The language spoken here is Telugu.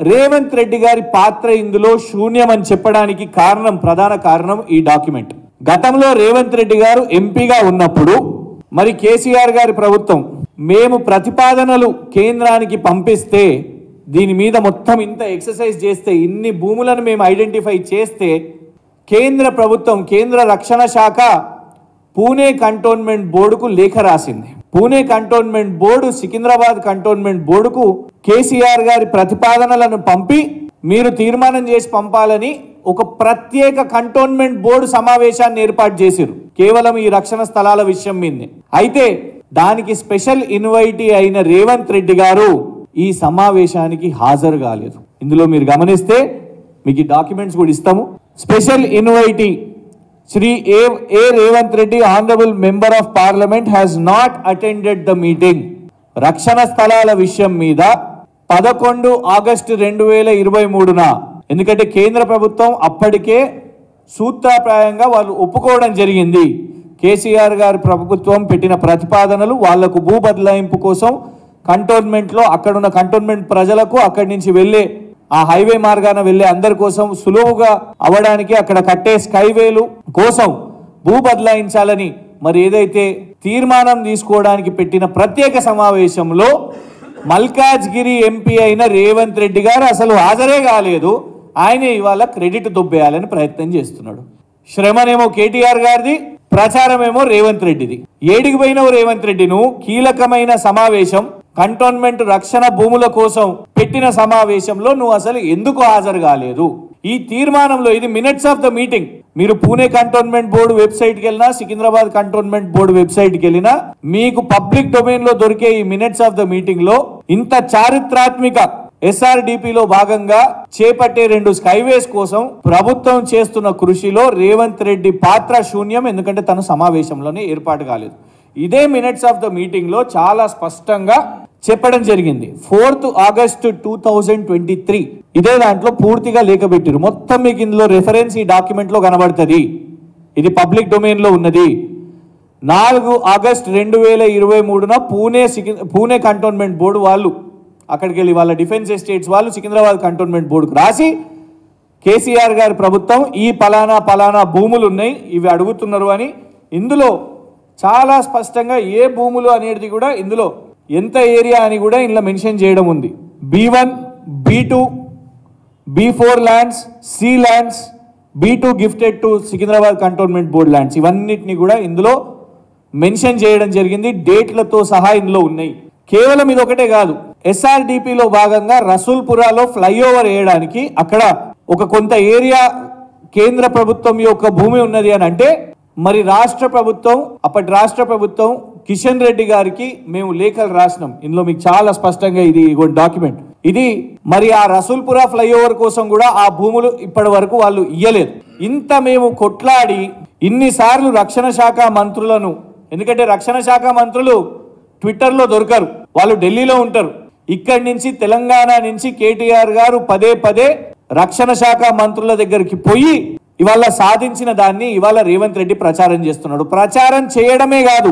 రేవంత్ రెడ్డి గారి పాత్ర ఇందులో శూన్యమని చెప్పడానికి ప్రధాన కారణం ఈ డాక్యుమెంట్. గతంలో రేవంత్ రెడ్డి గారు ఎంపీగా ఉన్నప్పుడు మరి కేసీఆర్ గారి ప్రభుత్వం మేము ప్రతిపాదనలు కేంద్రానికి పంపిస్తే దీని మీద మొత్తం ఇంత ఎక్సర్సైజ్ చేస్తే ఇన్ని భూములను మేము ఐడెంటిఫై చేస్తే కేంద్ర ప్రభుత్వం కేంద్ర రక్షణ శాఖ పూణే కంటోన్మెంట్ బోర్డుకు లేఖ రాసింది. Pune cantonment board Secunderabad cantonment బోర్డుకు కేసీఆర్ గారి ప్రతిపాదనలను పంపి మీరు తీర్మానం చేసి పంపాలని ఒక ప్రత్యేక కంటోన్మెంట్ బోర్డు సమావేశాన్ని ఏర్పాటు చేశారు కేవలం ఈ రక్షణ స్థలాల విషయం మీదనే. అయితే దానికి స్పెషల్ ఇన్వైటీ అయిన రేవంత్ రెడ్డి గారు ఈ సమావేశానికి హాజరు కాలేదు. ఇందులో మీరు గమనిస్తే మీకు ఈ డాక్యుమెంట్స్ కూడా ఇస్తాము. Special invitee Shri A. Revanth Reddy, Honorable Member of Parliament, has not attended the meeting. రక్షణ స్థలాల విషయం మీద 11 ఆగస్టు 2023న ఎందుకంటే కేంద్ర ప్రభుత్వం అప్పటికే సూత్రప్రాయంగా వాళ్ళు ఒప్పుకోవడం జరిగింది. కేసీఆర్ గారి ప్రభుత్వం పెట్టిన ప్రతిపాదనలు వాళ్లకు భూ బదలాయింపు కోసం కంటోన్మెంట్లో అక్కడున్న కంటోన్మెంట్ ప్రజలకు అక్కడి నుంచి వెళ్ళే ఆ హైవే మార్గాన వెళ్లే అందరి కోసం సులువుగా అవడానికి అక్కడ కట్టే స్కైవేలు కోసం భూ బదలాయించాలని మరి ఏదైతే తీర్మానం తీసుకోవడానికి పెట్టిన ప్రత్యేక సమావేశంలో మల్కాజ్గిరి ఎంపీ అయిన రేవంత్ రెడ్డి గారు అసలు హాజరే కాలేదు. ఆయన ఇవాళ క్రెడిట్ దొబ్బేయాలని ప్రయత్నం చేస్తున్నాడు. శ్రమనేమో కేటీఆర్ గారిది, ప్రచారమేమో రేవంత్ రెడ్డిది. ఏడికి పోయినవు రేవంత్ రెడ్డి? నువ్వు కీలకమైన సమావేశం కంటోన్మెంట్ రక్షణ భూముల కోసం పెట్టిన సమావేశంలో నువ్వు అసలు ఎందుకు హాజరు కాలేదు? ఈ తీర్మానంలో ఇది మినిట్స్ ఆఫ్ ద మీటింగ్. మీరు పూణే కంటోన్మెంట్ బోర్డు వెబ్సైట్కి వెళ్ళినా సికింద్రాబాద్ కంటోన్మెంట్ బోర్డు వెబ్సైట్కి వెళ్ళినా మీకు పబ్లిక్ డొమైన్ లో దొరికే ఈ మినిట్స్ ఆఫ్ ద మీటింగ్ లో ఇంత చారిత్రాత్మక SRDPలో భాగంగా చేపట్టే 2 స్కైవేస్ కోసం ప్రభుత్వం చేస్తున్న కృషిలో రేవంత్ రెడ్డి పాత్ర శూన్యం. ఎందుకంటే తను సమావేశంలోనే ఏర్పాటు కాలేదు. ఇదే మినిట్స్ ఆఫ్ ద మీటింగ్ లో చాలా స్పష్టంగా చెప్పడం జరిగింది. 4th ఆగస్టు 2023 ఇదే దాంట్లో పూర్తిగా లేఖ పెట్టారు. మొత్తం మీకు ఇందులో రెఫరెన్స్ ఈ డాక్యుమెంట్ లో కనబడుతుంది. ఇది పబ్లిక్ డొమైన్ లో ఉన్నది. 4 ఆగస్టు 2023న పూణే కంటోన్మెంట్ బోర్డు వాళ్ళు అక్కడికి వెళ్ళి వాళ్ళ డిఫెన్స్ ఎస్టేట్స్ వాళ్ళు సికింద్రాబాద్ కంటోన్మెంట్ బోర్డుకు రాసి కేసీఆర్ గారి ప్రభుత్వం ఈ పలానా భూములు ఉన్నాయి ఇవి అడుగుతున్నారు అని ఇందులో చాలా స్పష్టంగా ఏ భూములు అనేది కూడా ఇందులో ఎంత ఏరియా అని కూడా ఇందులో మెన్షన్ చేయడం ఉంది. B1, B2, B4 lands, C lands, B2 gifted to Secunderabad cantonment board lands ఇవన్నిటిని కూడా ఇందులో మెన్షన్ చేయడం జరిగింది. డేట్లతో సహా ఇందులో ఉన్నాయి. కేవలం ఇది ఒకటే కాదు, SRDPలో భాగంగా రసూల్పురాలో ఫ్లైఓవర్ వేయడానికి అక్కడ ఒక కొంత ఏరియా కేంద్ర ప్రభుత్వం యొక్క భూమి ఉన్నది అని అంటే మరి అప్పటి రాష్ట్ర ప్రభుత్వం కిషన్ రెడ్డి గారికి మేము లేఖలు రాసినాం. ఇందులో మీకు చాలా స్పష్టంగా ఇది డాక్యుమెంట్. ఇది మరి ఆ రసూల్పురా ఫ్లైఓవర్ కోసం కూడా ఆ భూములు ఇప్పటి వరకు వాళ్ళు ఇయ్యలేదు. ఇంత మేము కొట్లాడి ఇన్నిసార్లు రక్షణ శాఖ మంత్రులను, ఎందుకంటే రక్షణ శాఖ మంత్రులు ట్విట్టర్లో దొరకరు, వాళ్ళు ఢిల్లీలో ఉంటారు. ఇక్కడి నుంచి తెలంగాణ నుంచి కేటీఆర్ గారు పదే రక్షణ శాఖ మంత్రుల దగ్గరికి పోయి ఇవాళ సాధించిన దాన్ని ఇవాళ రేవంత్ రెడ్డి ప్రచారం చేస్తున్నాడు. ప్రచారం చేయడమే కాదు,